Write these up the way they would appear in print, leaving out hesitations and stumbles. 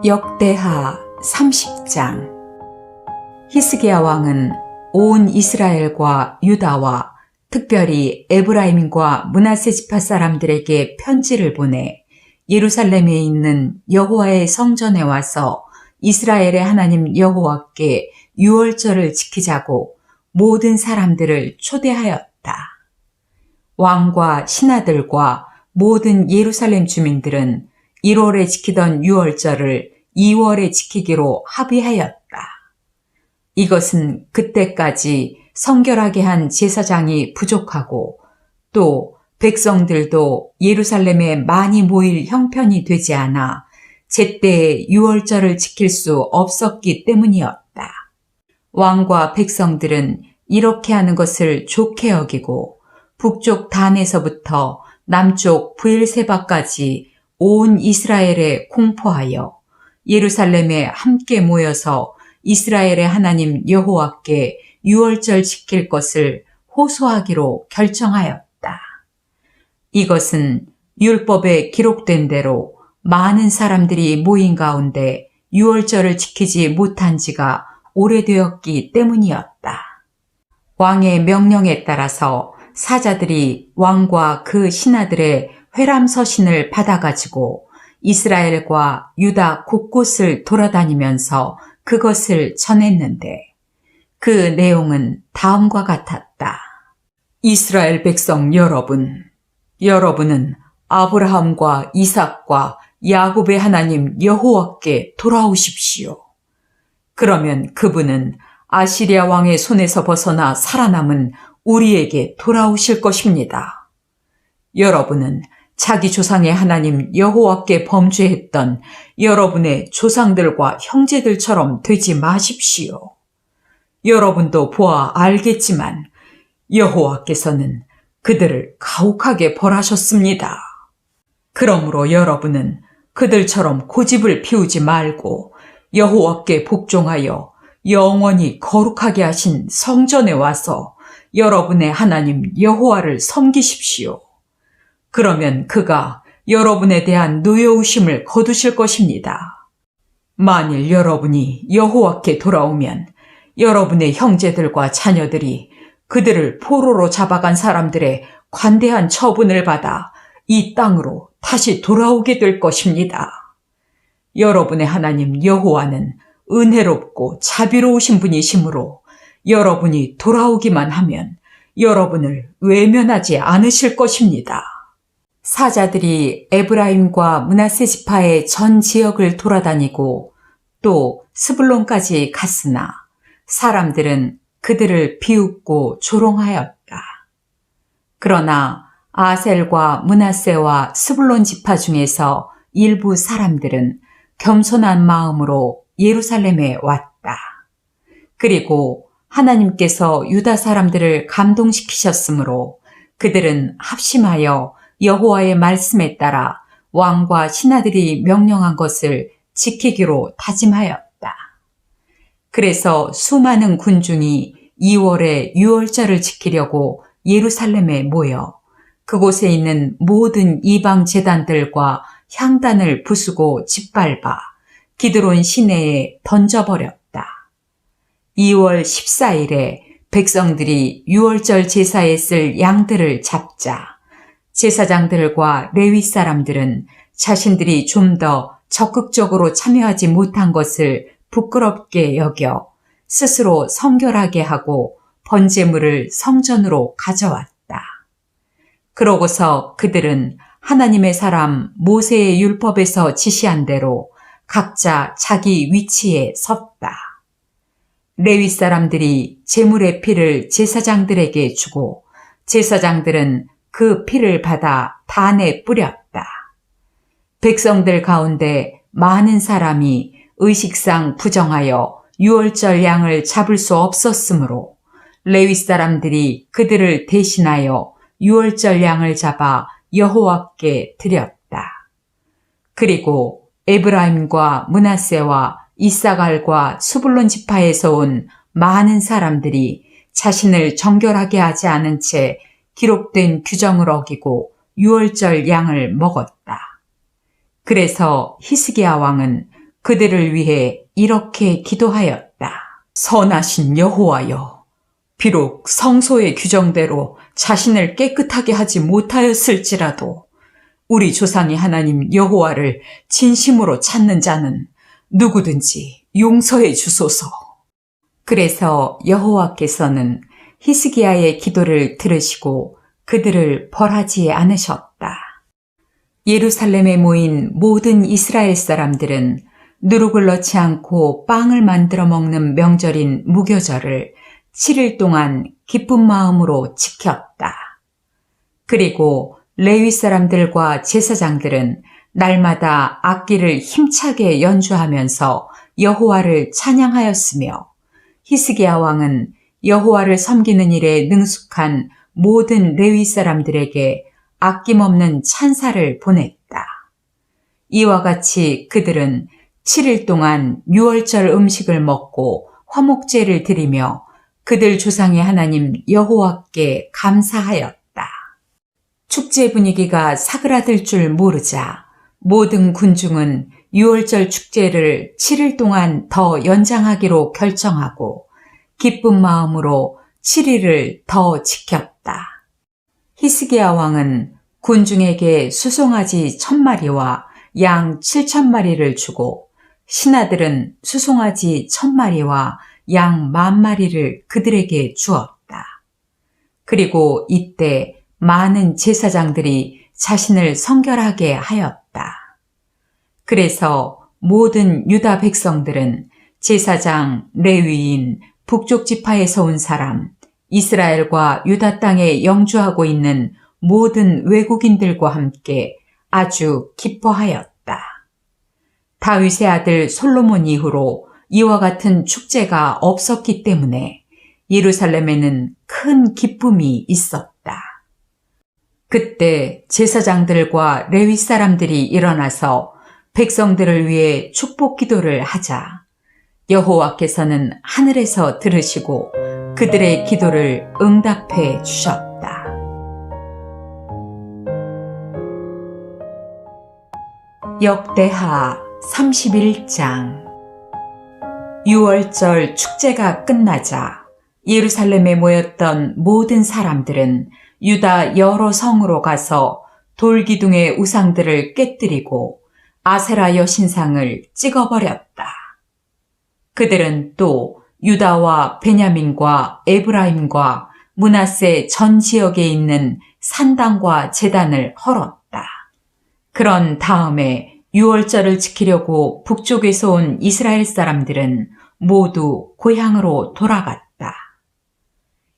역대하 30장. 히스기야 왕은 온 이스라엘과 유다와 특별히 에브라임과 므낫세 지파 사람들에게 편지를 보내 예루살렘에 있는 여호와의 성전에 와서 이스라엘의 하나님 여호와께 유월절을 지키자고 모든 사람들을 초대하였다. 왕과 신하들과 모든 예루살렘 주민들은 1월에 지키던 유월절을 2월에 지키기로 합의하였다. 이것은 그때까지 성결하게 한 제사장이 부족하고 또 백성들도 예루살렘에 많이 모일 형편이 되지 않아 제때에 유월절을 지킬 수 없었기 때문이었다. 왕과 백성들은 이렇게 하는 것을 좋게 여기고 북쪽 단에서부터 남쪽 브엘세바까지 온 이스라엘에 공포하여 예루살렘에 함께 모여서 이스라엘의 하나님 여호와께 유월절 지킬 것을 호소하기로 결정하였다. 이것은 율법에 기록된 대로 많은 사람들이 모인 가운데 유월절을 지키지 못한 지가 오래되었기 때문이었다. 왕의 명령에 따라서 사자들이 왕과 그 신하들의 회람서신을 받아가지고 이스라엘과 유다 곳곳을 돌아다니면서 그것을 전했는데 그 내용은 다음과 같았다. 이스라엘 백성 여러분, 여러분은 아브라함과 이삭과 야곱의 하나님 여호와께 돌아오십시오. 그러면 그분은 아시리아 왕의 손에서 벗어나 살아남은 우리에게 돌아오실 것입니다. 여러분은 자기 조상의 하나님 여호와께 범죄했던 여러분의 조상들과 형제들처럼 되지 마십시오. 여러분도 보아 알겠지만 여호와께서는 그들을 가혹하게 벌하셨습니다. 그러므로 여러분은 그들처럼 고집을 피우지 말고 여호와께 복종하여 영원히 거룩하게 하신 성전에 와서 여러분의 하나님 여호와를 섬기십시오. 그러면 그가 여러분에 대한 노여우심을 거두실 것입니다. 만일 여러분이 여호와께 돌아오면 여러분의 형제들과 자녀들이 그들을 포로로 잡아간 사람들의 관대한 처분을 받아 이 땅으로 다시 돌아오게 될 것입니다. 여러분의 하나님 여호와는 은혜롭고 자비로우신 분이시므로 여러분이 돌아오기만 하면 여러분을 외면하지 않으실 것입니다. 사자들이 에브라임과 므낫세 지파의 전 지역을 돌아다니고 또 스불론까지 갔으나 사람들은 그들을 비웃고 조롱하였다. 그러나 아셀과 므낫세와 스불론 지파 중에서 일부 사람들은 겸손한 마음으로 예루살렘에 왔다. 그리고 하나님께서 유다 사람들을 감동시키셨으므로 그들은 합심하여 여호와의 말씀에 따라 왕과 신하들이 명령한 것을 지키기로 다짐하였다. 그래서 수많은 군중이 2월에 유월절을 지키려고 예루살렘에 모여 그곳에 있는 모든 이방 제단들과 향단을 부수고 짓밟아 기드론 시내에 던져버렸다. 2월 14일에 백성들이 유월절 제사에 쓸 양들을 잡자 제사장들과 레위 사람들은 자신들이 좀 더 적극적으로 참여하지 못한 것을 부끄럽게 여겨 스스로 성결하게 하고 번제물을 성전으로 가져왔다. 그러고서 그들은 하나님의 사람 모세의 율법에서 지시한 대로 각자 자기 위치에 섰다. 레위 사람들이 제물의 피를 제사장들에게 주고 제사장들은 그 피를 받아 단에 뿌렸다. 백성들 가운데 많은 사람이 의식상 부정하여 유월절 양을 잡을 수 없었으므로 레위 사람들이 그들을 대신하여 유월절 양을 잡아 여호와께 드렸다. 그리고 에브라임과 므낫세와 이사갈과 스불론 지파에서 온 많은 사람들이 자신을 정결하게 하지 않은 채 기록된 규정을 어기고 유월절 양을 먹었다. 그래서 히스기야 왕은 그들을 위해 이렇게 기도하였다. 선하신 여호와여, 비록 성소의 규정대로 자신을 깨끗하게 하지 못하였을지라도 우리 조상의 하나님 여호와를 진심으로 찾는 자는 누구든지 용서해 주소서. 그래서 여호와께서는 히스기야의 기도를 들으시고 그들을 벌하지 않으셨다. 예루살렘에 모인 모든 이스라엘 사람들은 누룩을 넣지 않고 빵을 만들어 먹는 명절인 무교절을 7일 동안 기쁜 마음으로 지켰다. 그리고 레위 사람들과 제사장들은 날마다 악기를 힘차게 연주하면서 여호와를 찬양하였으며 히스기야 왕은 여호와를 섬기는 일에 능숙한 모든 레위 사람들에게 아낌없는 찬사를 보냈다. 이와 같이 그들은 7일 동안 유월절 음식을 먹고 화목제를 드리며 그들 조상의 하나님 여호와께 감사하였다. 축제 분위기가 사그라들 줄 모르자 모든 군중은 유월절 축제를 7일 동안 더 연장하기로 결정하고 기쁜 마음으로 7일을 더 지켰다. 히스기야 왕은 군중에게 수송아지 1000마리와 양 7000마리를 주고 신하들은 수송아지 1000마리와 양 10,000마리를 그들에게 주었다. 그리고 이때 많은 제사장들이 자신을 성결하게 하였다. 그래서 모든 유다 백성들은 제사장, 레위인, 북쪽 지파에서 온 사람, 이스라엘과 유다 땅에 영주하고 있는 모든 외국인들과 함께 아주 기뻐하였다. 다윗의 아들 솔로몬 이후로 이와 같은 축제가 없었기 때문에 예루살렘에는 큰 기쁨이 있었다. 그때 제사장들과 레위 사람들이 일어나서 백성들을 위해 축복 기도를 하자 여호와께서는 하늘에서 들으시고 그들의 기도를 응답해 주셨다. 역대하 31장. 유월절 축제가 끝나자 예루살렘에 모였던 모든 사람들은 유다 여러 성으로 가서 돌기둥의 우상들을 깨뜨리고 아세라 여신상을 찍어버렸다. 그들은 또 유다와 베냐민과 에브라임과 므낫세 전 지역에 있는 산당과 제단을 헐었다. 그런 다음에 유월절을 지키려고 북쪽에서 온 이스라엘 사람들은 모두 고향으로 돌아갔다.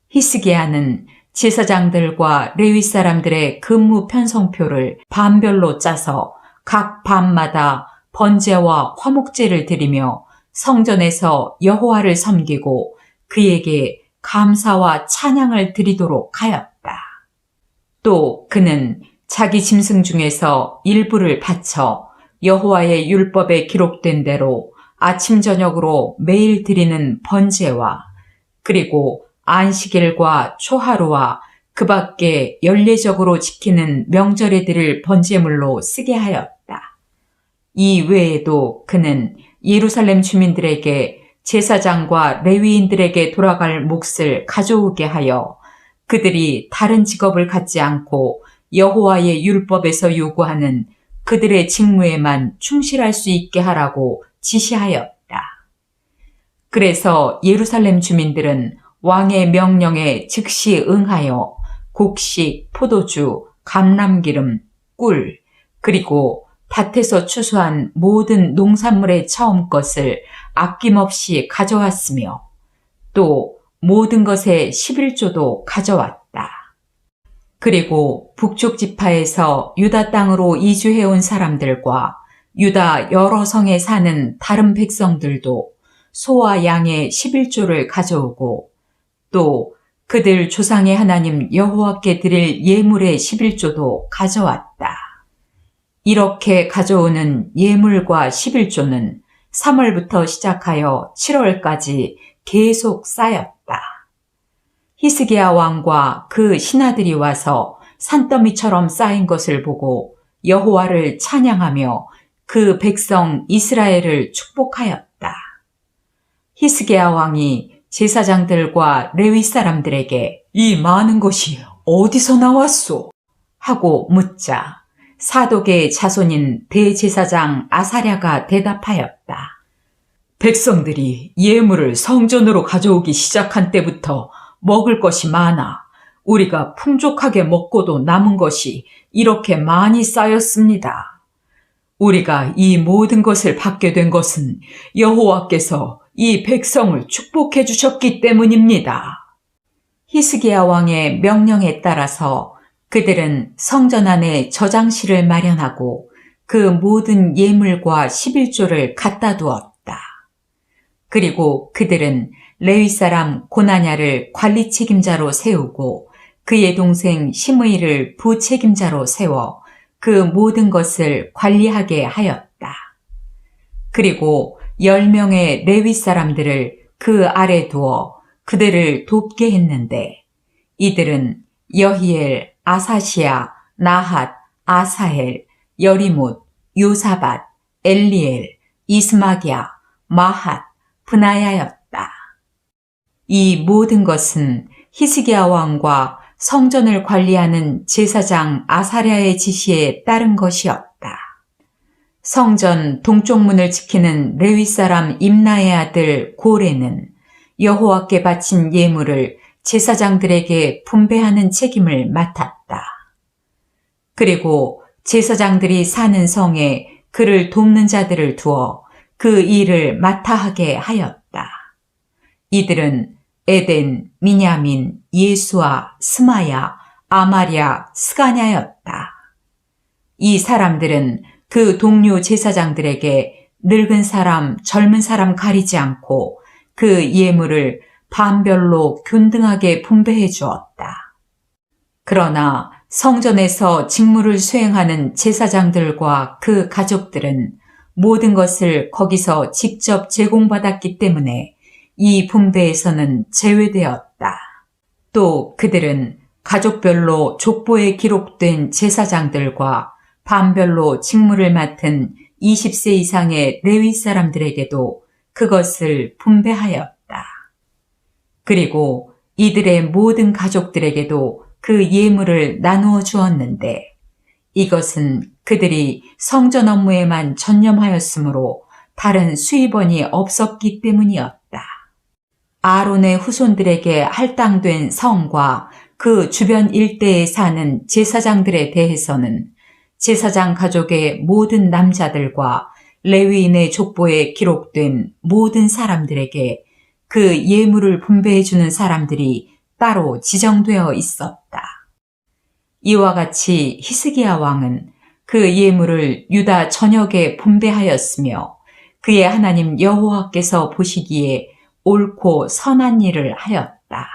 히스기야는 제사장들과 레위 사람들의 근무 편성표를 반별로 짜서 각 밤마다 번제와 화목제를 드리며 성전에서 여호와를 섬기고 그에게 감사와 찬양을 드리도록 하였다. 또 그는 자기 짐승 중에서 일부를 바쳐 여호와의 율법에 기록된 대로 아침 저녁으로 매일 드리는 번제와 그리고 안식일과 초하루와 그 밖에 연례적으로 지키는 명절에 드릴 번제물로 쓰게 하였다. 이 외에도 그는 예루살렘 주민들에게 제사장과 레위인들에게 돌아갈 몫을 가져오게 하여 그들이 다른 직업을 갖지 않고 여호와의 율법에서 요구하는 그들의 직무에만 충실할 수 있게 하라고 지시하였다. 그래서 예루살렘 주민들은 왕의 명령에 즉시 응하여 곡식, 포도주, 감람기름, 꿀, 그리고 밭에서 추수한 모든 농산물의 처음 것을 아낌없이 가져왔으며 또 모든 것의 11조도 가져왔다. 그리고 북쪽 지파에서 유다 땅으로 이주해온 사람들과 유다 여러 성에 사는 다른 백성들도 소와 양의 11조를 가져오고 또 그들 조상의 하나님 여호와께 드릴 예물의 11조도 가져왔다. 이렇게 가져오는 예물과 11조는 3월부터 시작하여 7월까지 계속 쌓였다. 히스기야 왕과 그 신하들이 와서 산더미처럼 쌓인 것을 보고 여호와를 찬양하며 그 백성 이스라엘을 축복하였다. 히스기야 왕이 제사장들과 레위 사람들에게 이 많은 것이 어디서 나왔소? 하고 묻자 사독의 자손인 대제사장 아사랴가 대답하였다. 백성들이 예물을 성전으로 가져오기 시작한 때부터 먹을 것이 많아 우리가 풍족하게 먹고도 남은 것이 이렇게 많이 쌓였습니다. 우리가 이 모든 것을 받게 된 것은 여호와께서 이 백성을 축복해 주셨기 때문입니다. 히스기야 왕의 명령에 따라서 그들은 성전 안에 저장실을 마련하고 그 모든 예물과 11조를 갖다 두었다. 그리고 그들은 레위 사람 고나냐를 관리 책임자로 세우고 그의 동생 시므이를 부책임자로 세워 그 모든 것을 관리하게 하였다. 그리고 10명의 레위 사람들을 그 아래 두어 그들을 돕게 했는데 이들은 여히엘, 아사시아, 나핫, 아사헬, 여리못, 요사밧, 엘리엘, 이스마기야, 마핫, 브나야였다. 이 모든 것은 히스기야 왕과 성전을 관리하는 제사장 아사랴의 지시에 따른 것이었다. 성전 동쪽 문을 지키는 레위 사람 임나의 아들 고레는 여호와께 바친 예물을 제사장들에게 분배하는 책임을 맡았다. 그리고 제사장들이 사는 성에 그를 돕는 자들을 두어 그 일을 맡아 하게 하였다. 이들은 에덴, 미냐민, 예수아, 스마야, 아마랴, 스가냐였다. 이 사람들은 그 동료 제사장들에게 늙은 사람, 젊은 사람 가리지 않고 그 예물을 반별로 균등하게 분배해 주었다. 그러나 성전에서 직무를 수행하는 제사장들과 그 가족들은 모든 것을 거기서 직접 제공받았기 때문에 이 분배에서는 제외되었다. 또 그들은 가족별로 족보에 기록된 제사장들과 반별로 직무를 맡은 20세 이상의 레위 사람들에게도 그것을 분배하였다. 그리고 이들의 모든 가족들에게도 그 예물을 나누어 주었는데 이것은 그들이 성전 업무에만 전념하였으므로 다른 수입원이 없었기 때문이었다. 아론의 후손들에게 할당된 성과 그 주변 일대에 사는 제사장들에 대해서는 제사장 가족의 모든 남자들과 레위인의 족보에 기록된 모든 사람들에게 그 예물을 분배해주는 사람들이 따로 지정되어 있었다. 이와 같이 히스기야 왕은 그 예물을 유다 전역에 분배하였으며 그의 하나님 여호와께서 보시기에 옳고 선한 일을 하였다.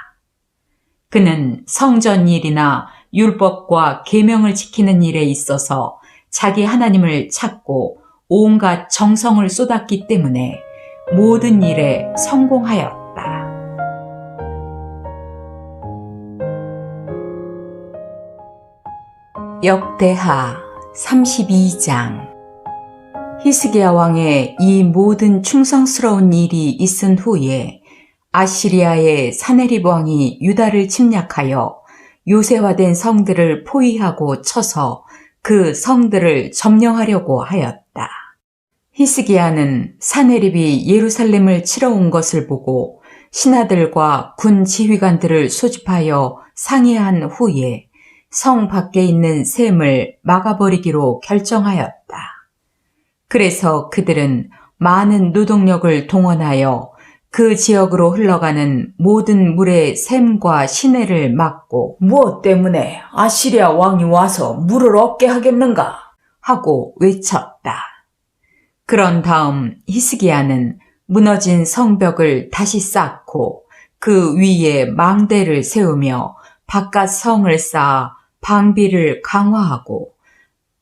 그는 성전 일이나 율법과 계명을 지키는 일에 있어서 자기 하나님을 찾고 온갖 정성을 쏟았기 때문에 모든 일에 성공하였다. 역대하 32장. 히스기야 왕의 이 모든 충성스러운 일이 있은 후에 아시리아의 사네립 왕이 유다를 침략하여 요새화된 성들을 포위하고 쳐서 그 성들을 점령하려고 하였다. 히스기야는 사네립이 예루살렘을 치러 온 것을 보고 신하들과 군 지휘관들을 소집하여 상의한 후에 성 밖에 있는 샘을 막아버리기로 결정하였다. 그래서 그들은 많은 노동력을 동원하여 그 지역으로 흘러가는 모든 물의 샘과 시내를 막고 무엇 때문에 아시리아 왕이 와서 물을 얻게 하겠는가 하고 외쳤다. 그런 다음 히스기야는 무너진 성벽을 다시 쌓고 그 위에 망대를 세우며 바깥 성을 쌓아 방비를 강화하고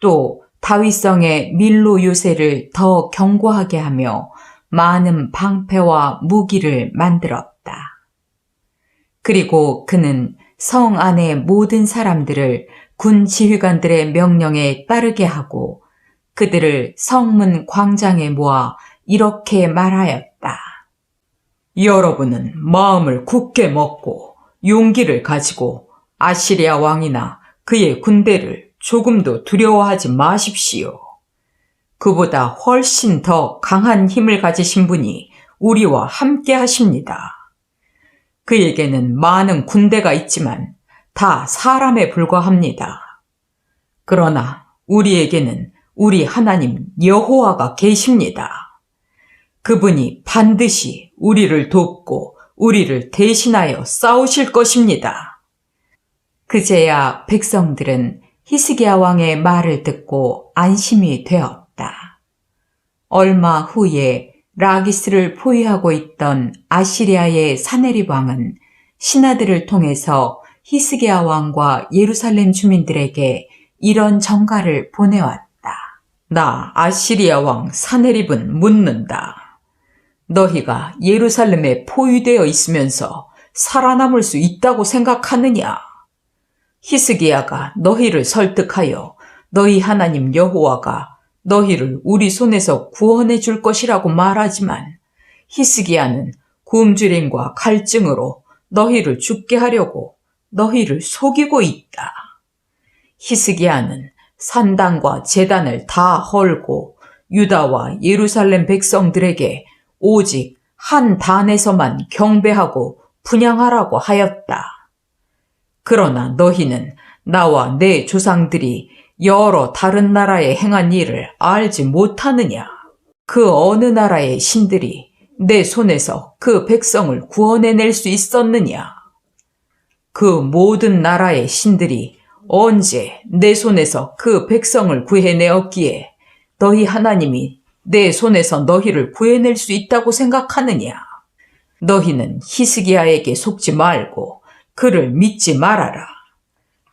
또 다윗성의 밀로 요새를 더 견고하게 하며 많은 방패와 무기를 만들었다. 그리고 그는 성 안의 모든 사람들을 군 지휘관들의 명령에 따르게 하고 그들을 성문 광장에 모아 이렇게 말하였다. 여러분은 마음을 굳게 먹고 용기를 가지고 아시리아 왕이나 그의 군대를 조금도 두려워하지 마십시오. 그보다 훨씬 더 강한 힘을 가지신 분이 우리와 함께 하십니다. 그에게는 많은 군대가 있지만 다 사람에 불과합니다. 그러나 우리에게는 우리 하나님 여호와가 계십니다. 그분이 반드시 우리를 돕고 우리를 대신하여 싸우실 것입니다. 그제야 백성들은 히스기야 왕의 말을 듣고 안심이 되었다. 얼마 후에 라기스를 포위하고 있던 아시리아의 사네립 왕은 신하들을 통해서 히스기야 왕과 예루살렘 주민들에게 이런 전가를 보내왔다. 나 아시리아 왕 사네립은 묻는다. 너희가 예루살렘에 포위되어 있으면서 살아남을 수 있다고 생각하느냐? 히스기야가 너희를 설득하여 너희 하나님 여호와가 너희를 우리 손에서 구원해 줄 것이라고 말하지만 히스기야는 굶주림과 갈증으로 너희를 죽게 하려고 너희를 속이고 있다. 히스기야는 산당과 제단을 다 헐고 유다와 예루살렘 백성들에게 오직 한 단에서만 경배하고 분향하라고 하였다. 그러나 너희는 나와 내 조상들이 여러 다른 나라에 행한 일을 알지 못하느냐? 그 어느 나라의 신들이 내 손에서 그 백성을 구원해낼 수 있었느냐? 그 모든 나라의 신들이 언제 내 손에서 그 백성을 구해내었기에 너희 하나님이 내 손에서 너희를 구해낼 수 있다고 생각하느냐? 너희는 히스기야에게 속지 말고 그를 믿지 말아라.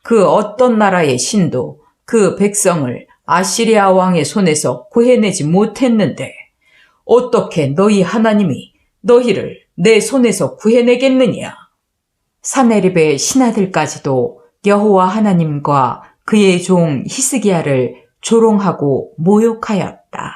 그 어떤 나라의 신도 그 백성을 아시리아 왕의 손에서 구해내지 못했는데 어떻게 너희 하나님이 너희를 내 손에서 구해내겠느냐? 사네립의 신하들까지도 여호와 하나님과 그의 종 히스기야를 조롱하고 모욕하였다.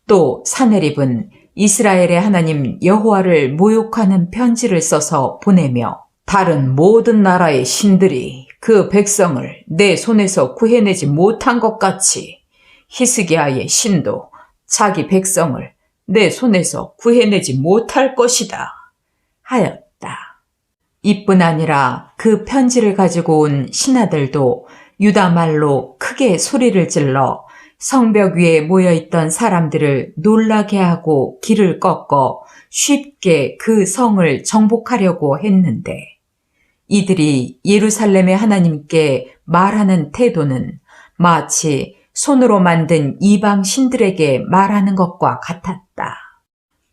또 사네립은 이스라엘의 하나님 여호와를 모욕하는 편지를 써서 보내며 다른 모든 나라의 신들이 그 백성을 내 손에서 구해내지 못한 것 같이 히스기야의 신도 자기 백성을 내 손에서 구해내지 못할 것이다 하였다. 이뿐 아니라 그 편지를 가지고 온 신하들도 유다 말로 크게 소리를 질러 성벽 위에 모여있던 사람들을 놀라게 하고 길을 꺾어 쉽게 그 성을 정복하려고 했는데 이들이 예루살렘의 하나님께 말하는 태도는 마치 손으로 만든 이방 신들에게 말하는 것과 같았다.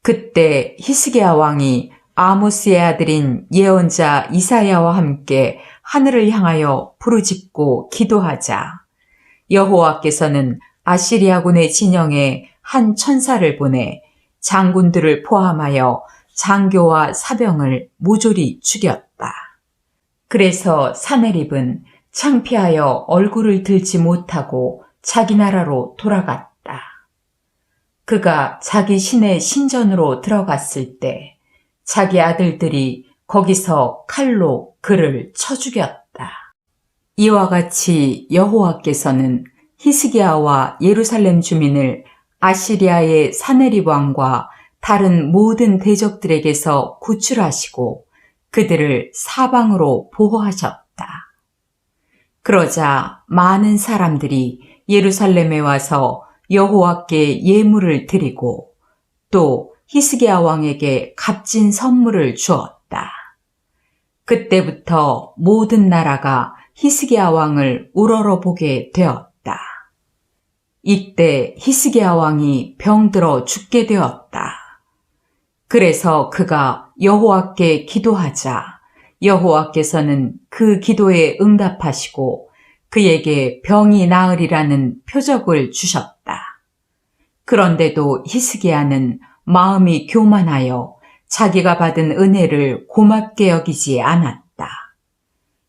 그때 히스기야 왕이 아모스의 아들인 예언자 이사야와 함께 하늘을 향하여 부르짖고 기도하자 여호와께서는 아시리아군의 진영에 한 천사를 보내 장군들을 포함하여 장교와 사병을 모조리 죽였다. 그래서 사네립은 창피하여 얼굴을 들지 못하고 자기 나라로 돌아갔다. 그가 자기 신의 신전으로 들어갔을 때 자기 아들들이 거기서 칼로 그를 쳐 죽였다. 이와 같이 여호와께서는 히스기야와 예루살렘 주민을 아시리아의 사네립 왕과 다른 모든 대적들에게서 구출하시고 그들을 사방으로 보호하셨다. 그러자 많은 사람들이 예루살렘에 와서 여호와께 예물을 드리고 또 히스기야 왕에게 값진 선물을 주었다. 그때부터 모든 나라가 히스기야 왕을 우러러보게 되었다. 이때 히스기야 왕이 병들어 죽게 되었다. 그래서 그가 여호와께 기도하자 여호와께서는 그 기도에 응답하시고 그에게 병이 나으리라는 표적을 주셨다. 그런데도 히스기야는 마음이 교만하여 자기가 받은 은혜를 고맙게 여기지 않았다.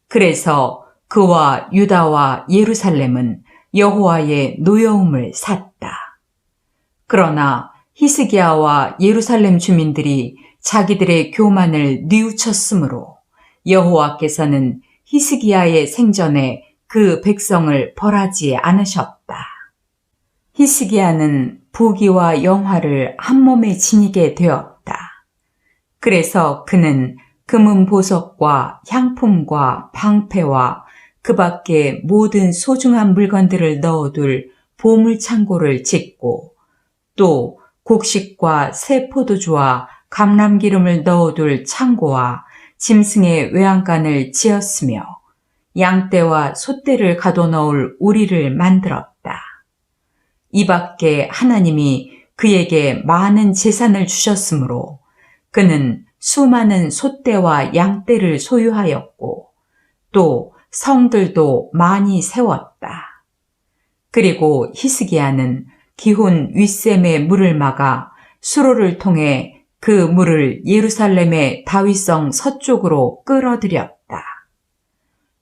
그래서 그와 유다와 예루살렘은 여호와의 노여움을 샀다. 그러나 히스기야와 예루살렘 주민들이 자기들의 교만을 뉘우쳤으므로 여호와께서는 히스기야의 생전에 그 백성을 벌하지 않으셨다. 히스기야는 부귀와 영화를 한 몸에 지니게 되었다. 그래서 그는 금은 보석과 향품과 방패와 그 밖에 모든 소중한 물건들을 넣어둘 보물창고를 짓고 또 곡식과 새 포도주와 감람기름을 넣어둘 창고와 짐승의 외양간을 지었으며 양떼와 소떼를 가둬넣을 우리를 만들었다. 이 밖에 하나님이 그에게 많은 재산을 주셨으므로 그는 수많은 소떼와 양떼를 소유하였고 또 성들도 많이 세웠다. 그리고 히스기야는 기혼 윗샘의 물을 막아 수로를 통해 그 물을 예루살렘의 다윗성 서쪽으로 끌어들였다.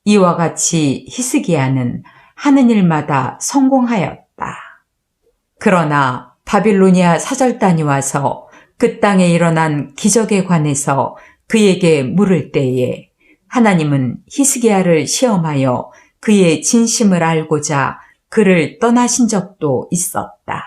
이와 같이 히스기야는 하는 일마다 성공하였다. 그러나 바빌로니아 사절단이 와서 그 땅에 일어난 기적에 관해서 그에게 물을 때에 하나님은 히스기야를 시험하여 그의 진심을 알고자 그를 떠나신 적도 있었다.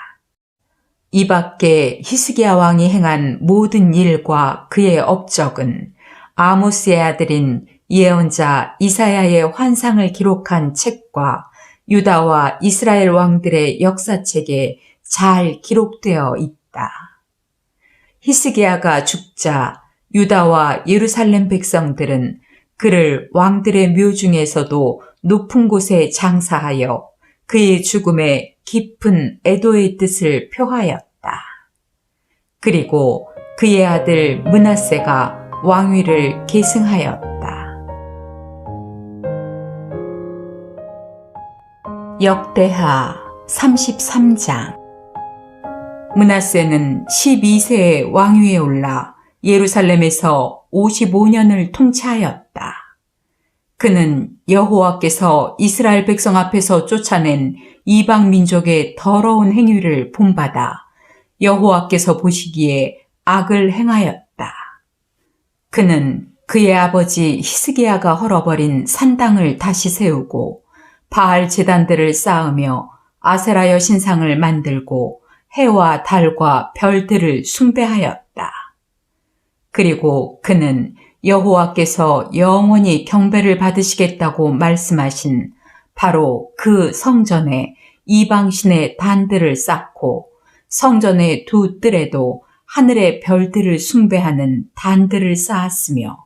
이 밖에 히스기야 왕이 행한 모든 일과 그의 업적은 아모스의 아들인 예언자 이사야의 환상을 기록한 책과 유다와 이스라엘 왕들의 역사책에 잘 기록되어 있다. 히스기야가 죽자 유다와 예루살렘 백성들은 그를 왕들의 묘 중에서도 높은 곳에 장사하여 그의 죽음에 깊은 애도의 뜻을 표하였다. 그리고 그의 아들 므낫세가 왕위를 계승하였다. 역대하 33장. 므낫세는 12세에 왕위에 올라 예루살렘에서 55년을 통치하였다. 그는 여호와께서 이스라엘 백성 앞에서 쫓아낸 이방 민족의 더러운 행위를 본받아 여호와께서 보시기에 악을 행하였다. 그는 그의 아버지 히스기야가 헐어버린 산당을 다시 세우고 바알 제단들을 쌓으며 아세라 여신상을 만들고 해와 달과 별들을 숭배하였다. 그리고 그는 여호와께서 영원히 경배를 받으시겠다고 말씀하신 바로 그 성전에 이방신의 단들을 쌓고 성전의 두 뜰에도 하늘의 별들을 숭배하는 단들을 쌓았으며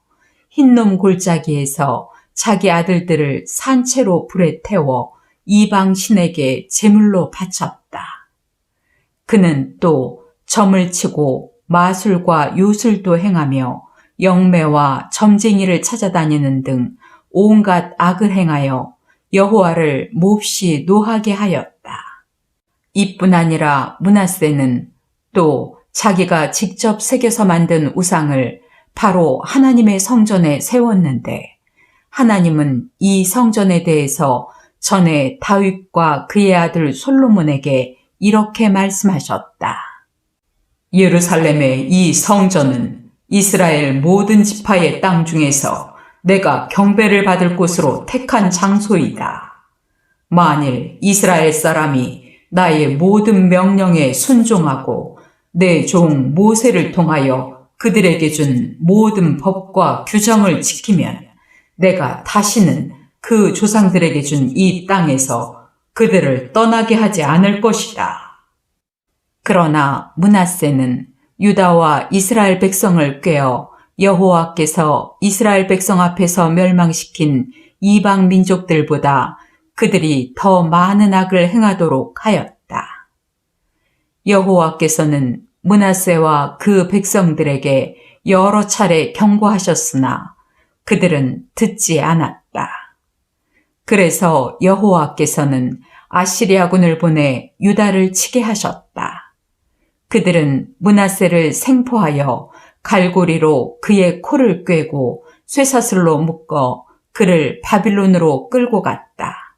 흰놈 골짜기에서 자기 아들들을 산채로 불에 태워 이방신에게 제물로 바쳤다. 그는 또 점을 치고 마술과 요술도 행하며 영매와 점쟁이를 찾아다니는 등 온갖 악을 행하여 여호와를 몹시 노하게 하였다. 이뿐 아니라 므낫세는 또 자기가 직접 새겨서 만든 우상을 바로 하나님의 성전에 세웠는데 하나님은 이 성전에 대해서 전에 다윗과 그의 아들 솔로몬에게 이렇게 말씀하셨다. 예루살렘의 이 성전은 이스라엘 모든 지파의 땅 중에서 내가 경배를 받을 곳으로 택한 장소이다. 만일 이스라엘 사람이 나의 모든 명령에 순종하고 내 종 모세를 통하여 그들에게 준 모든 법과 규정을 지키면 내가 다시는 그 조상들에게 준 이 땅에서 그들을 떠나게 하지 않을 것이다. 그러나 므낫세는 유다와 이스라엘 백성을 꾀어 여호와께서 이스라엘 백성 앞에서 멸망시킨 이방 민족들보다 그들이 더 많은 악을 행하도록 하였다. 여호와께서는 므낫세와 그 백성들에게 여러 차례 경고하셨으나 그들은 듣지 않았다. 그래서 여호와께서는 아시리아군을 보내 유다를 치게 하셨다. 그들은 므낫세를 생포하여 갈고리로 그의 코를 꿰고 쇠사슬로 묶어 그를 바빌론으로 끌고 갔다.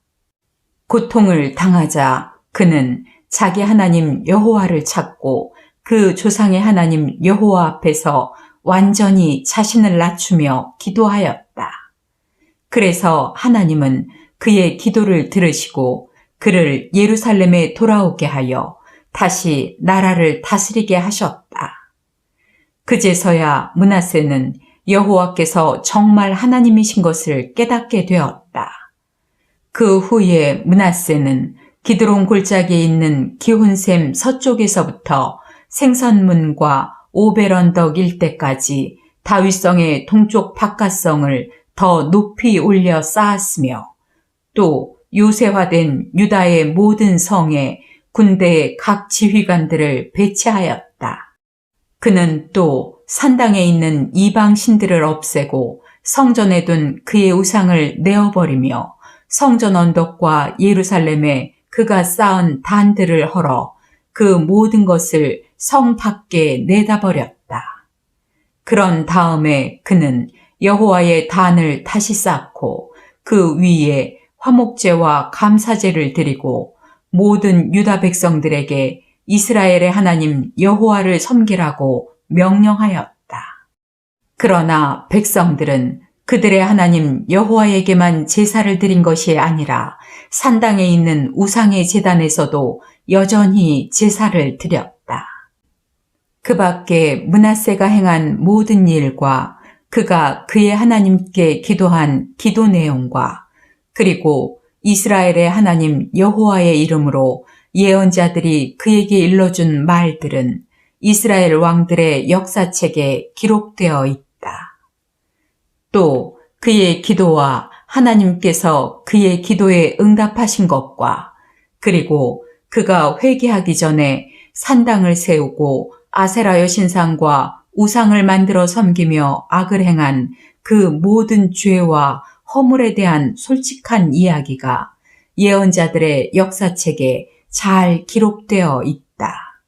고통을 당하자 그는 자기 하나님 여호와를 찾고 그 조상의 하나님 여호와 앞에서 완전히 자신을 낮추며 기도하였다. 그래서 하나님은 그의 기도를 들으시고 그를 예루살렘에 돌아오게 하여 다시 나라를 다스리게 하셨다. 그제서야 므낫세는 여호와께서 정말 하나님이신 것을 깨닫게 되었다. 그 후에 므낫세는 기드론 골짜기에 있는 기혼샘 서쪽에서부터 생선문과 오벨 언덕 일대까지 다윗성의 동쪽 바깥성을 더 높이 올려 쌓았으며 또 요새화된 유다의 모든 성에 군대의 각 지휘관들을 배치하였다. 그는 또 산당에 있는 이방 신들을 없애고 성전에 둔 그의 우상을 내어버리며 성전 언덕과 예루살렘에 그가 쌓은 단들을 헐어 그 모든 것을 성 밖에 내다버렸다. 그런 다음에 그는 여호와의 단을 다시 쌓고 그 위에 화목제와 감사제를 드리고 모든 유다 백성들에게 이스라엘의 하나님 여호와를 섬기라고 명령하였다. 그러나 백성들은 그들의 하나님 여호와에게만 제사를 드린 것이 아니라 산당에 있는 우상의 제단에서도 여전히 제사를 드렸다. 그 밖에 므낫세가 행한 모든 일과 그가 그의 하나님께 기도한 기도 내용과 그리고 이스라엘의 하나님 여호와의 이름으로 예언자들이 그에게 일러준 말들은 이스라엘 왕들의 역사책에 기록되어 있다. 또 그의 기도와 하나님께서 그의 기도에 응답하신 것과 그리고 그가 회개하기 전에 산당을 세우고 아세라 여신상과 우상을 만들어 섬기며 악을 행한 그 모든 죄와 허물에 대한 솔직한 이야기가 예언자들의 역사책에 잘 기록되어 있다.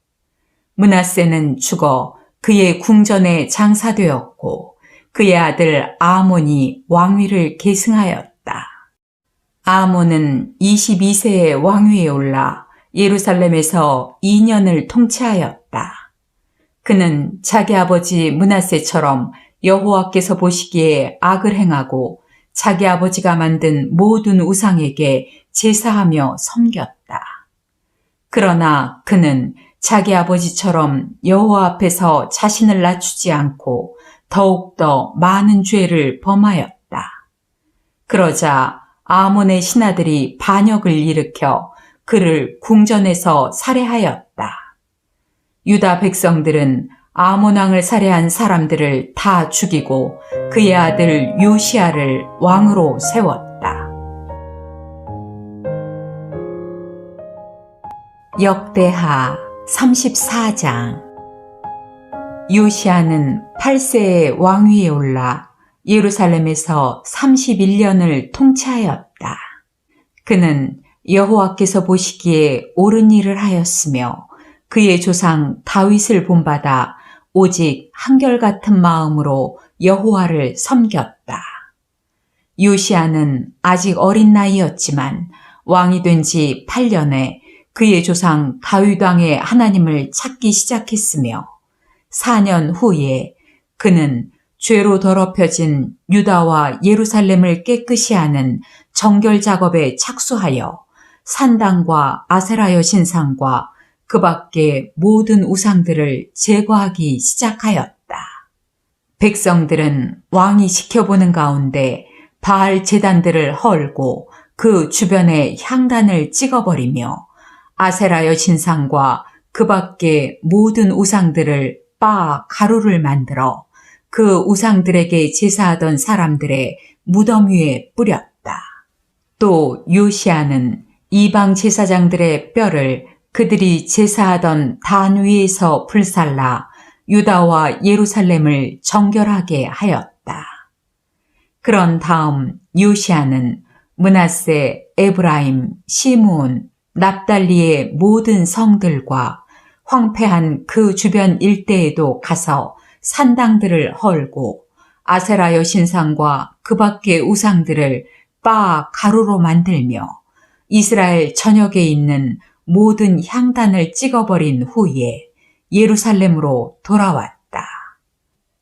므낫세는 죽어 그의 궁전에 장사되었고 그의 아들 아몬이 왕위를 계승하였다. 아몬은 22세에 왕위에 올라 예루살렘에서 2년을 통치하였다. 그는 자기 아버지 므낫세처럼 여호와께서 보시기에 악을 행하고 자기 아버지가 만든 모든 우상에게 제사하며 섬겼다. 그러나 그는 자기 아버지처럼 여호와 앞에서 자신을 낮추지 않고 더욱더 많은 죄를 범하였다. 그러자 아몬의 신하들이 반역을 일으켜 그를 궁전에서 살해하였다. 유다 백성들은 아몬 왕을 살해한 사람들을 다 죽이고 그의 아들 요시야를 왕으로 세웠다. 역대하 34장. 요시야는 8세에 왕위에 올라 예루살렘에서 31년을 통치하였다. 그는 여호와께서 보시기에 옳은 일을 하였으며 그의 조상 다윗을 본받아 오직 한결같은 마음으로 여호와를 섬겼다. 요시야는 아직 어린 나이였지만 왕이 된 지 8년에 그의 조상 다윗 왕의 하나님을 찾기 시작했으며 4년 후에 그는 죄로 더럽혀진 유다와 예루살렘을 깨끗이 하는 정결 작업에 착수하여 산당과 아세라 여신상과 그 밖의 모든 우상들을 제거하기 시작하였다. 백성들은 왕이 지켜보는 가운데 바알 제단들을 헐고 그 주변에 향단을 찍어버리며 아세라 여신상과 그 밖의 모든 우상들을 빻아 가루를 만들어 그 우상들에게 제사하던 사람들의 무덤 위에 뿌렸다. 또 요시야는 이방 제사장들의 뼈를 그들이 제사하던 단 위에서 불살라 유다와 예루살렘을 정결하게 하였다. 그런 다음 요시야는 므낫세, 에브라임, 시므온, 납달리의 모든 성들과 황폐한 그 주변 일대에도 가서 산당들을 헐고 아세라 여신상과 그 밖의 우상들을 빻아 가루로 만들며 이스라엘 전역에 있는 모든 향단을 찍어버린 후에 예루살렘으로 돌아왔다.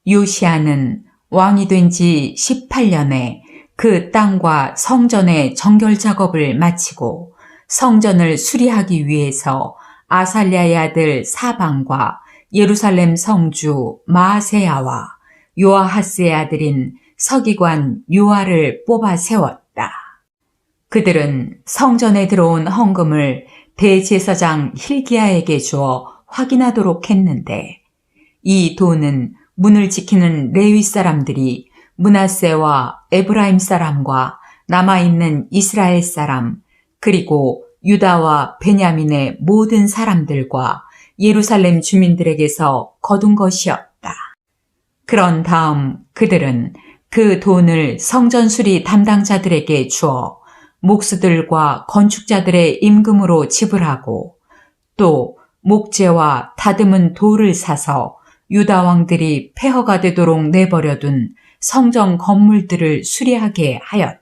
요시야는 왕이 된 지 18년에 그 땅과 성전의 정결 작업을 마치고 성전을 수리하기 위해서 아살랴의 아들 사방과 예루살렘 성주 마아세야와 요아하스의 아들인 서기관 요아를 뽑아 세웠다. 그들은 성전에 들어온 헌금을 대제사장 hil기야에게 주어 확인하도록 했는데, 이 돈은 문을 지키는 레위 사람들이 므낫세와 에브라임 사람과 남아있는 이스라엘 사람, 그리고 유다와 베냐민의 모든 사람들과 예루살렘 주민들에게서 거둔 것이었다. 그런 다음 그들은 그 돈을 성전 수리 담당자들에게 주어 목수들과 건축자들의 임금으로 지불하고, 또 목재와 다듬은 돌을 사서 유다 왕들이 폐허가 되도록 내버려둔 성전 건물들을 수리하게 하였다.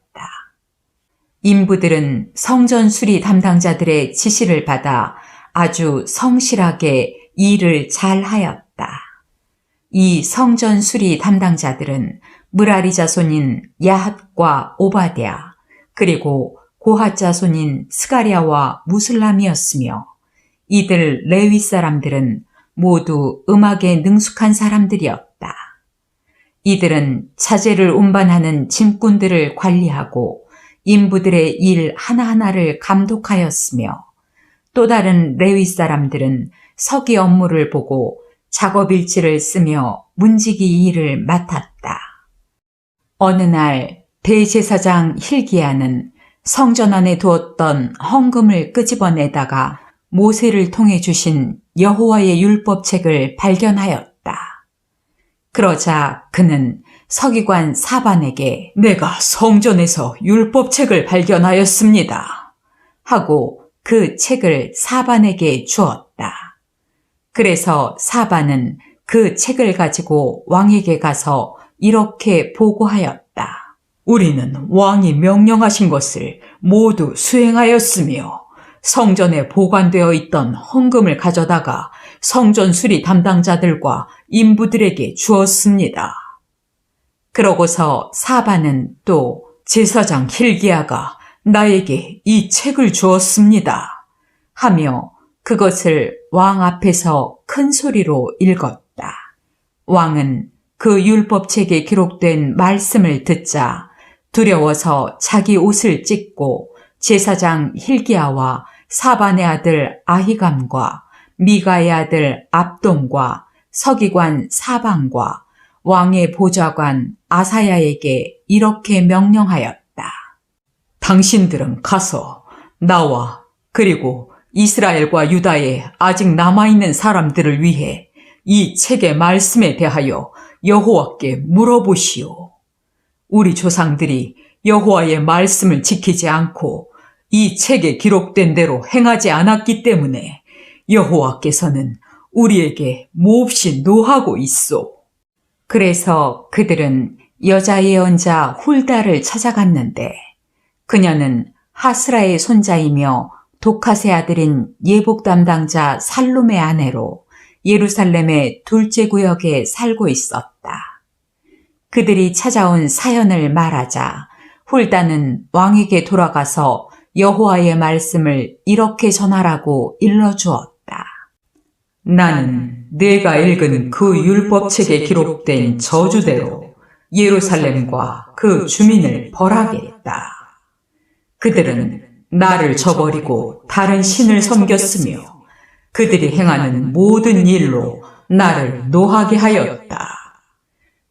인부들은 성전 수리 담당자들의 지시를 받아 아주 성실하게 일을 잘 하였다. 이 성전 수리 담당자들은 므라리 자손인 야핫과 오바댜, 그리고 고핫 자손인 스가랴와 무슬람이었으며, 이들 레위 사람들은 모두 음악에 능숙한 사람들이었다. 이들은 차제를 운반하는 짐꾼들을 관리하고 인부들의 일 하나하나를 감독하였으며, 또 다른 레위 사람들은 서기 업무를 보고 작업일지를 쓰며 문지기 일을 맡았다. 어느 날 대제사장 hil기야는 성전 안에 두었던 헌금을 끄집어내다가 모세를 통해 주신 여호와의 율법책을 발견하였다. 그러자 그는 서기관 사반에게 "내가 성전에서 율법책을 발견하였습니다" 하고 그 책을 사반에게 주었다. 그래서 사반은 그 책을 가지고 왕에게 가서 이렇게 보고하였다. "우리는 왕이 명령하신 것을 모두 수행하였으며 성전에 보관되어 있던 헌금을 가져다가 성전 수리 담당자들과 인부들에게 주었습니다." 그러고서 사반은 또 "제사장 hil기야가 나에게 이 책을 주었습니다" 하며 그것을 왕 앞에서 큰 소리로 읽었다. 왕은 그 율법책에 기록된 말씀을 듣자 두려워서 자기 옷을 찢고 제사장 hil기야와 사반의 아들 아히감과 미가의 아들 압돈과 서기관 사방과 왕의 보좌관 아사야에게 이렇게 명령하였다. "당신들은 가서 나와 그리고 이스라엘과 유다에 아직 남아있는 사람들을 위해 이 책의 말씀에 대하여 여호와께 물어보시오. 우리 조상들이 여호와의 말씀을 지키지 않고 이 책에 기록된 대로 행하지 않았기 때문에 여호와께서는 우리에게 몹시 노하고 있소." 그래서 그들은 여자 예언자 훌다를 찾아갔는데, 그녀는 하스라의 손자이며 독핫의 아들인 예복 담당자 살룸의 아내로 예루살렘의 둘째 구역에 살고 있었다. 그들이 찾아온 사연을 말하자 훌다는 왕에게 돌아가서 여호와의 말씀을 이렇게 전하라고 일러주었다. "나는 네가 읽은 그 율법책에 기록된 저주대로 예루살렘과 그 주민을 벌하겠다. 그들은 나를 저버리고 다른 신을 섬겼으며 그들이 행하는 모든 일로 나를 노하게 하였다.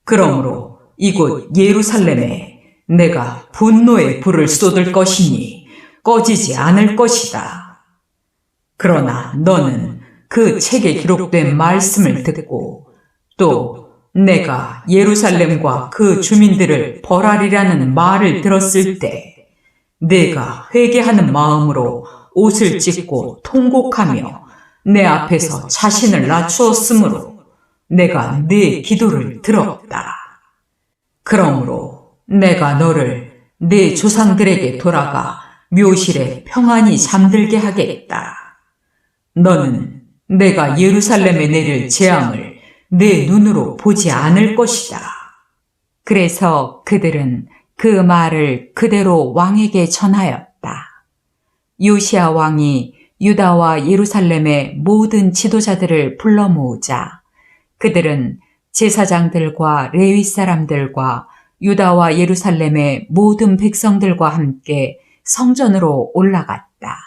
그러므로 이곳 예루살렘에 내가 분노의 불을 쏟을 것이니 꺼지지 않을 것이다. 그러나 너는 그 책에 기록된 말씀을 듣고 또 내가 예루살렘과 그 주민들을 벌하리라는 말을 들었을 때 내가 회개하는 마음으로 옷을 찢고 통곡하며 내 앞에서 자신을 낮추었으므로 내가 네 기도를 들었다. 그러므로 내가 너를 네 조상들에게 돌아가 묘실에 평안히 잠들게 하겠다. 너는 내가 예루살렘에 내릴 재앙을 내 눈으로 보지 않을 것이다. 그래서 그들은 그 말을 그대로 왕에게 전하였다. 요시야 왕이 유다와 예루살렘의 모든 지도자들을 불러 모으자 그들은 제사장들과 레위 사람들과 유다와 예루살렘의 모든 백성들과 함께 성전으로 올라갔다.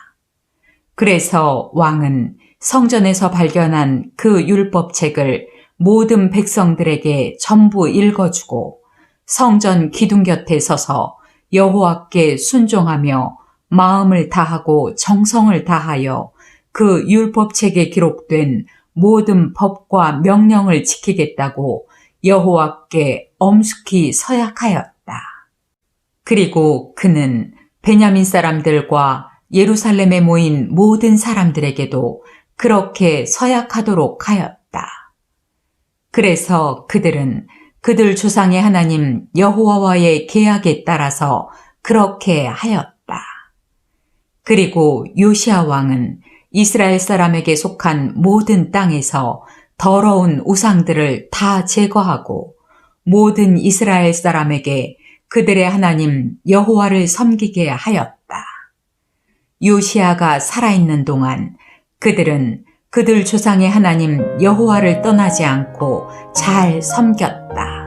그래서 왕은 성전에서 발견한 그 율법책을 모든 백성들에게 전부 읽어주고 성전 기둥 곁에 서서 여호와께 순종하며 마음을 다하고 정성을 다하여 그 율법책에 기록된 모든 법과 명령을 지키겠다고 여호와께 엄숙히 서약하였다. 그리고 그는 베냐민 사람들과 예루살렘에 모인 모든 사람들에게도 그렇게 서약하도록 하였다. 그래서 그들은 그들 조상의 하나님 여호와와의 계약에 따라서 그렇게 하였다. 그리고 요시야 왕은 이스라엘 사람에게 속한 모든 땅에서 더러운 우상들을 다 제거하고 모든 이스라엘 사람에게 그들의 하나님 여호와를 섬기게 하였다. 요시야가 살아있는 동안 그들은 그들 조상의 하나님 여호와를 떠나지 않고 잘 섬겼다.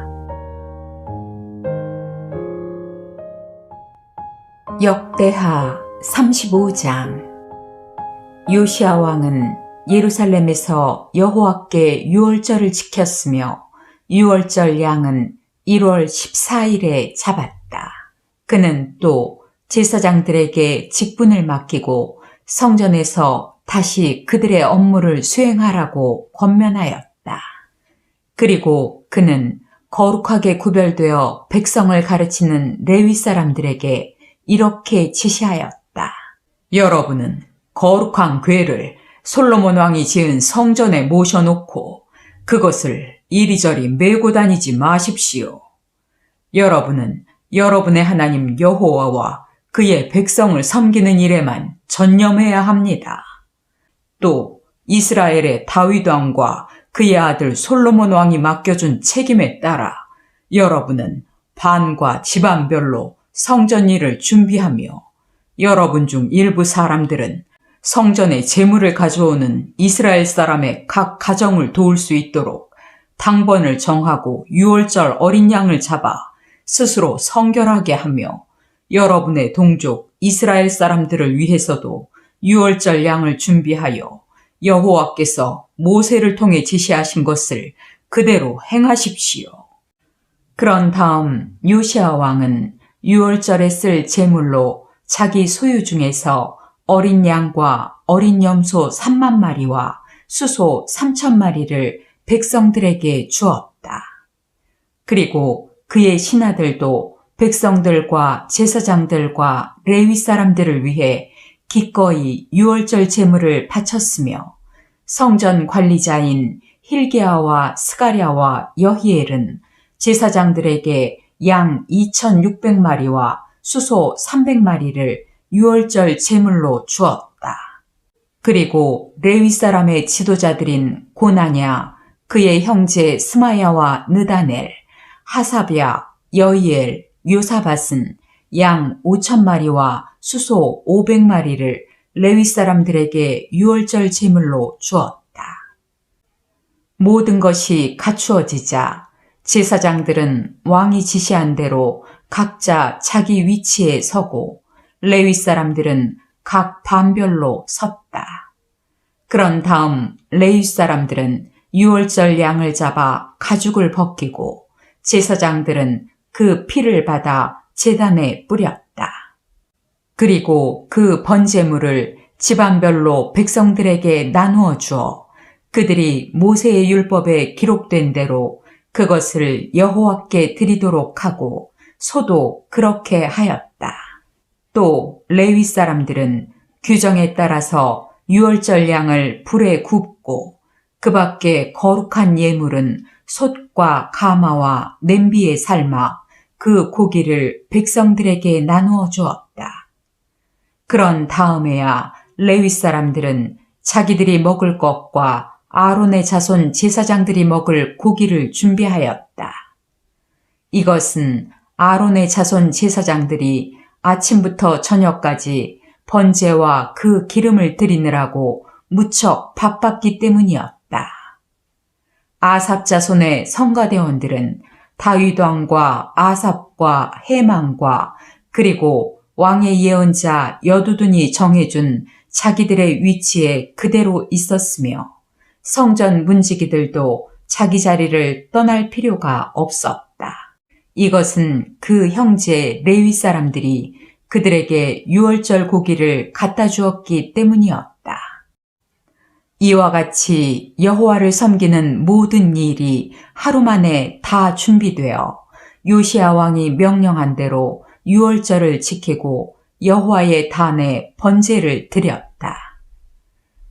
역대하 35장. 요시야 왕은 예루살렘에서 여호와께 유월절을 지켰으며 유월절 양은 1월 14일에 잡았다. 그는 또 제사장들에게 직분을 맡기고 성전에서 다시 그들의 업무를 수행하라고 권면하였다. 그리고 그는 거룩하게 구별되어 백성을 가르치는 레위 사람들에게 이렇게 지시하였다. 여러분은 거룩한 궤를 솔로몬 왕이 지은 성전에 모셔놓고 그것을 이리저리 메고 다니지 마십시오. 여러분은 여러분의 하나님 여호와와 그의 백성을 섬기는 일에만 전념해야 합니다. 또 이스라엘의 다윗 왕과 그의 아들 솔로몬 왕이 맡겨준 책임에 따라 여러분은 반과 집안별로 성전 일을 준비하며 여러분 중 일부 사람들은 성전에 제물을 가져오는 이스라엘 사람의 각 가정을 도울 수 있도록 당번을 정하고 유월절 어린 양을 잡아 스스로 성결하게 하며 여러분의 동족 이스라엘 사람들을 위해서도 유월절 양을 준비하여 여호와께서 모세를 통해 지시하신 것을 그대로 행하십시오. 그런 다음 요시야 왕은 유월절에 쓸 제물로 자기 소유 중에서 어린 양과 어린 염소 3만 마리와 수소 3천 마리를 백성들에게 주었다. 그리고 그의 신하들도 백성들과 제사장들과 레위 사람들을 위해 기꺼이 유월절 제물을 바쳤으며 성전 관리자인 힐게아와 스가랴와 여히엘은 제사장들에게 양 2,600마리와 수소 300마리를 유월절 제물로 주었다. 그리고 레위 사람의 지도자들인 고나냐, 그의 형제 스마야와 느다넬, 하사랴, 여히엘, 요사밧은 양 5,000마리와 수소 500마리를 레위 사람들에게 유월절 제물로 주었다. 모든 것이 갖추어지자 제사장들은 왕이 지시한 대로 각자 자기 위치에 서고 레위 사람들은 각 반별로 섰다. 그런 다음 레위 사람들은 유월절 양을 잡아 가죽을 벗기고 제사장들은 그 피를 받아 제단에 뿌렸다. 그리고 그 번제물을 집안별로 백성들에게 나누어 주어 그들이 모세의 율법에 기록된 대로 그것을 여호와께 드리도록 하고 소도 그렇게 하였다. 또 레위 사람들은 규정에 따라서 유월절 양을 불에 굽고 그 밖에 거룩한 예물은 솥과 가마와 냄비에 삶아 그 고기를 백성들에게 나누어 주었다. 그런 다음에야 레위 사람들은 자기들이 먹을 것과 아론의 자손 제사장들이 먹을 고기를 준비하였다. 이것은 아론의 자손 제사장들이 아침부터 저녁까지 번제와 그 기름을 드리느라고 무척 바빴기 때문이었다. 아삽 자손의 성가대원들은 다윗 왕과 아삽과 헤만과 그리고 왕의 예언자 여두둔이 정해준 자기들의 위치에 그대로 있었으며 성전 문지기들도 자기 자리를 떠날 필요가 없었다. 이것은 그 형제 레위 사람들이 그들에게 유월절 고기를 갖다 주었기 때문이었다. 이와 같이 여호와를 섬기는 모든 일이 하루 만에 다 준비되어 요시야 왕이 명령한 대로 유월절을 지키고 여호와의 단에 번제를 드렸다.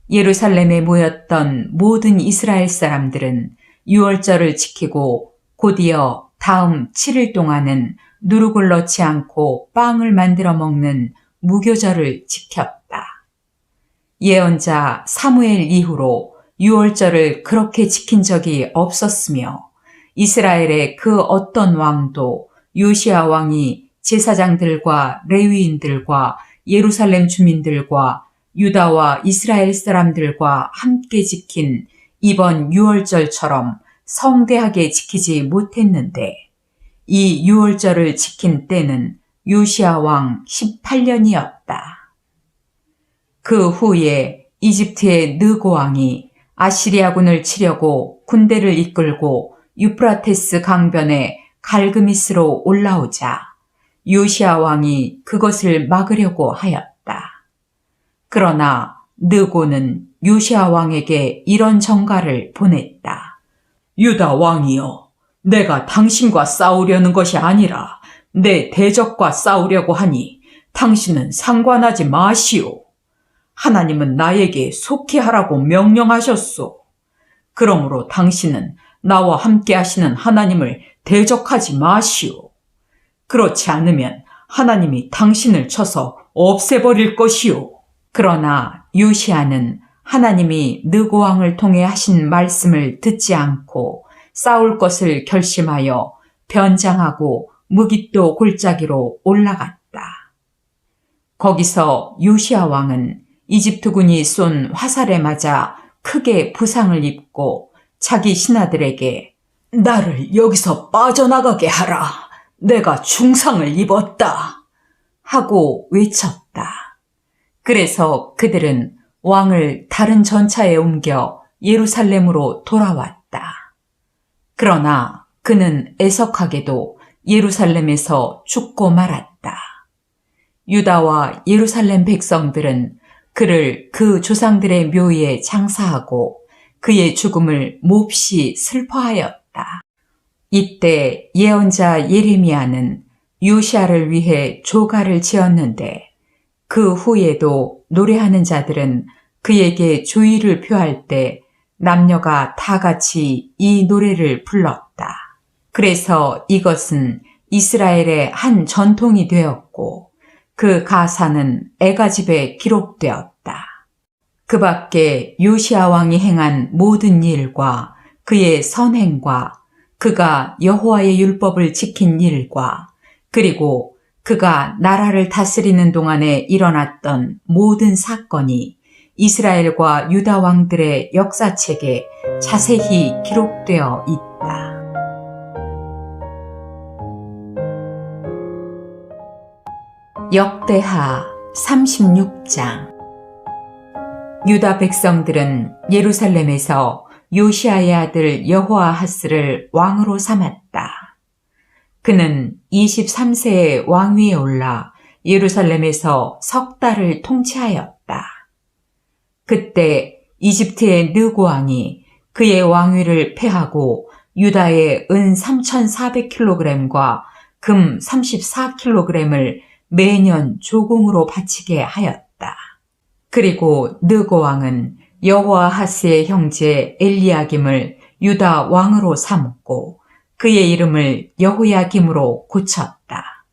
예루살렘에 모였던 모든 이스라엘 사람들은 유월절을 지키고 곧이어 다음 7일 동안은 누룩을 넣지 않고 빵을 만들어 먹는 무교절을 지켰다. 예언자 사무엘 이후로 유월절을 그렇게 지킨 적이 없었으며 이스라엘의 그 어떤 왕도 요시야 왕이 제사장들과 레위인들과 예루살렘 주민들과 유다와 이스라엘 사람들과 함께 지킨 이번 유월절처럼 성대하게 지키지 못했는데 이 유월절을 지킨 때는 요시야 왕 18년이었다. 그 후에 이집트의 느고 왕이 아시리아군을 치려고 군대를 이끌고 유프라테스 강변에 갈그미스로 올라오자 요시야 왕이 그것을 막으려고 하였다. 그러나 느고는 요시야 왕에게 이런 전가를 보냈다. 유다 왕이여, 내가 당신과 싸우려는 것이 아니라 내 대적과 싸우려고 하니 당신은 상관하지 마시오. 하나님은 나에게 속히하라고 명령하셨소. 그러므로 당신은 나와 함께 하시는 하나님을 대적하지 마시오. 그렇지 않으면 하나님이 당신을 쳐서 없애버릴 것이오. 그러나 요시야는 하나님이 느고 왕을 통해 하신 말씀을 듣지 않고 싸울 것을 결심하여 변장하고 무깃도 골짜기로 올라갔다. 거기서 요시야 왕은 이집트군이 쏜 화살에 맞아 크게 부상을 입고 자기 신하들에게 나를 여기서 빠져나가게 하라. 내가 중상을 입었다. 하고 외쳤다. 그래서 그들은 왕을 다른 전차에 옮겨 예루살렘으로 돌아왔다. 그러나 그는 애석하게도 예루살렘에서 죽고 말았다. 유다와 예루살렘 백성들은 그를 그 조상들의 묘에 장사하고 그의 죽음을 몹시 슬퍼하였다. 이때 예언자 예레미야는 요시야를 위해 조가를 지었는데 그 후에도 노래하는 자들은 그에게 조의를 표할 때 남녀가 다 같이 이 노래를 불렀다. 그래서 이것은 이스라엘의 한 전통이 되었고 그 가사는 애가집에 기록되었다. 그 밖에 요시야 왕이 행한 모든 일과 그의 선행과 그가 여호와의 율법을 지킨 일과 그리고 그가 나라를 다스리는 동안에 일어났던 모든 사건이 이스라엘과 유다 왕들의 역사책에 자세히 기록되어 있다. 역대하 36장. 유다 백성들은 예루살렘에서 요시야의 아들 여호아하스를 왕으로 삼았다. 그는 23세에 왕위에 올라 예루살렘에서 석 달을 통치하였다. 그때 이집트의 느고 왕이 그의 왕위를 폐하고 유다의 은 3,400kg과 금 34kg을 매년 조공으로 바치게 하였다. 그리고 느고 왕은 여호아하스의 형제 엘리야김을 유다 왕으로 삼고 그의 이름을 여호야김으로 고쳤다.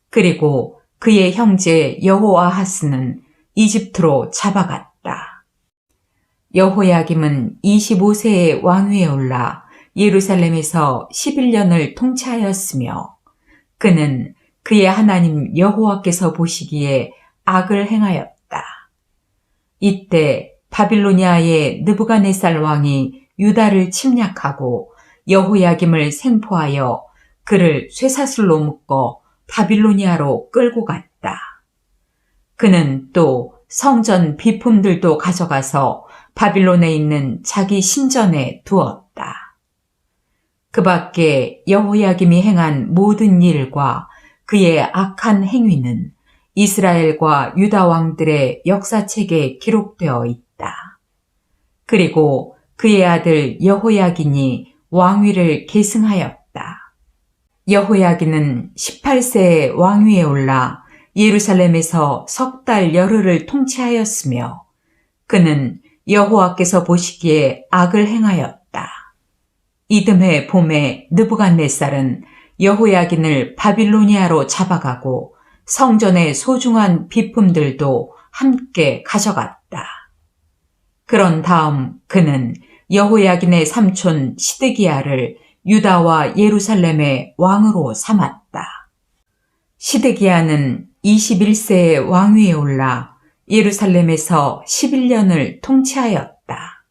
그리고 그의 형제 여호아하스는 이집트로 잡아갔다. 여호야김은 25세의 왕위에 올라 예루살렘에서 11년을 통치하였으며 그는 그의 하나님 여호와께서 보시기에 악을 행하였다. 이때 바빌로니아의 느부갓네살 왕이 유다를 침략하고 여호야김을 생포하여 그를 쇠사슬로 묶어 바빌로니아로 끌고 갔다. 그는 또 성전 비품들도 가져가서 바빌론에 있는 자기 신전에 두었다. 그 밖에 여호야김이 행한 모든 일과 그의 악한 행위는 이스라엘과 유다 왕들의 역사책에 기록되어 있다. 그리고 그의 아들 여호야긴이 왕위를 계승하였다. 여호야긴은 18세에 왕위에 올라 예루살렘에서 석 달 열흘을 통치하였으며 그는 여호와께서 보시기에 악을 행하였다. 이듬해 봄에 느부갓네살은 여호야긴을 바빌로니아로 잡아가고 성전의 소중한 비품들도 함께 가져갔다. 그런 다음 그는 여호야긴의 삼촌 시드기야를 유다와 예루살렘의 왕으로 삼았다. 시드기야는 21세의 왕위에 올라 예루살렘에서 11년을 통치하였다.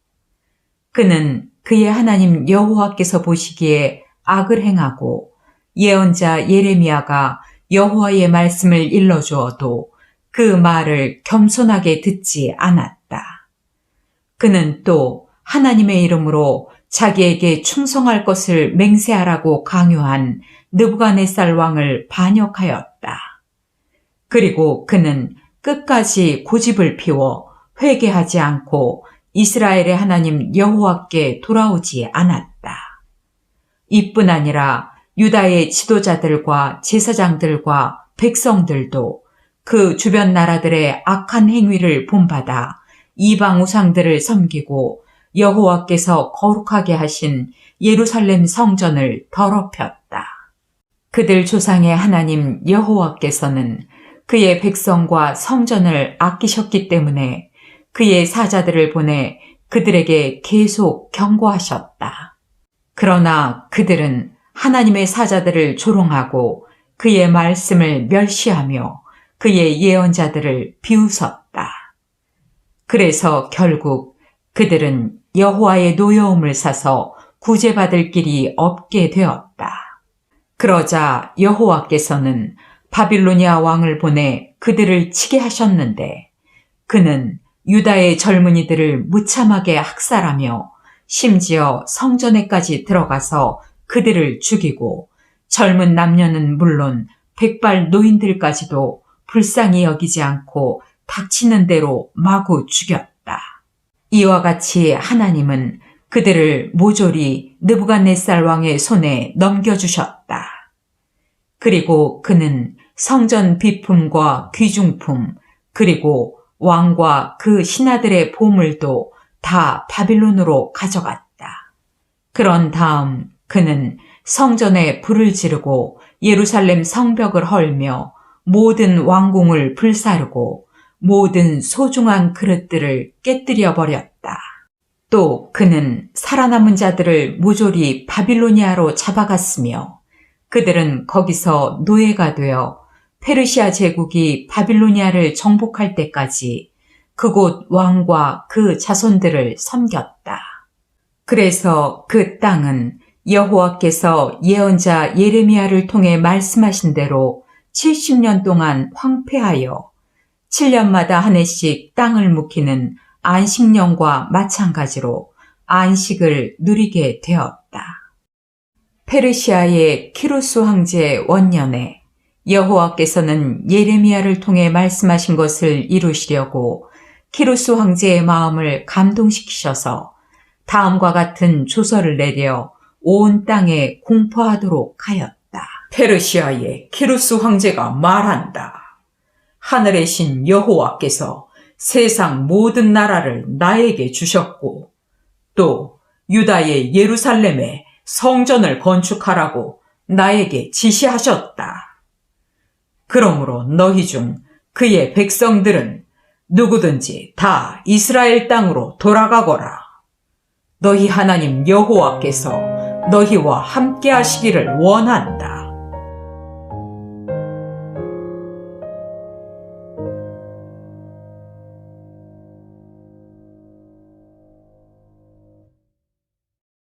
그는 그의 하나님 여호와께서 보시기에 악을 행하고 예언자 예레미야가 여호와의 말씀을 일러주어도 그 말을 겸손하게 듣지 않았다. 그는 또 하나님의 이름으로 자기에게 충성할 것을 맹세하라고 강요한 느부갓네살 왕을 반역하였다. 그리고 그는 끝까지 고집을 피워 회개하지 않고 이스라엘의 하나님 여호와께 돌아오지 않았다. 이뿐 아니라 유다의 지도자들과 제사장들과 백성들도 그 주변 나라들의 악한 행위를 본받아 이방 우상들을 섬기고 여호와께서 거룩하게 하신 예루살렘 성전을 더럽혔다. 그들 조상의 하나님 여호와께서는 그의 백성과 성전을 아끼셨기 때문에 그의 사자들을 보내 그들에게 계속 경고하셨다. 그러나 그들은 하나님의 사자들을 조롱하고 그의 말씀을 멸시하며 그의 예언자들을 비웃었다. 그래서 결국 그들은 여호와의 노여움을 사서 구제받을 길이 없게 되었다. 그러자 여호와께서는 바빌로니아 왕을 보내 그들을 치게 하셨는데 그는 유다의 젊은이들을 무참하게 학살하며 심지어 성전에까지 들어가서 그들을 죽이고 젊은 남녀는 물론 백발 노인들까지도 불쌍히 여기지 않고 닥치는 대로 마구 죽였다. 이와 같이 하나님은 그들을 모조리 느부갓네살 왕의 손에 넘겨주셨다. 그리고 그는 성전 비품과 귀중품 그리고 왕과 그 신하들의 보물도 다 바빌론으로 가져갔다. 그런 다음 그는 성전에 불을 지르고 예루살렘 성벽을 헐며 모든 왕궁을 불사르고 모든 소중한 그릇들을 깨뜨려 버렸다. 또 그는 살아남은 자들을 모조리 바빌로니아로 잡아갔으며 그들은 거기서 노예가 되어 페르시아 제국이 바빌로니아를 정복할 때까지 그곳 왕과 그 자손들을 섬겼다. 그래서 그 땅은 여호와께서 예언자 예레미야를 통해 말씀하신 대로 70년 동안 황폐하여 7년마다 한 해씩 땅을 묵히는 안식년과 마찬가지로 안식을 누리게 되었다. 페르시아의 키루스 황제 원년에 여호와께서는 예레미야를 통해 말씀하신 것을 이루시려고 키루스 황제의 마음을 감동시키셔서 다음과 같은 조서를 내려 온 땅에 공포하도록 하였다. 페르시아의 키루스 황제가 말한다. 하늘의 신 여호와께서 세상 모든 나라를 나에게 주셨고 또 유다의 예루살렘에 성전을 건축하라고 나에게 지시하셨다. 그러므로 너희 중 그의 백성들은 누구든지 다 이스라엘 땅으로 돌아가거라. 너희 하나님 여호와께서 너희와 함께 하시기를 원한다.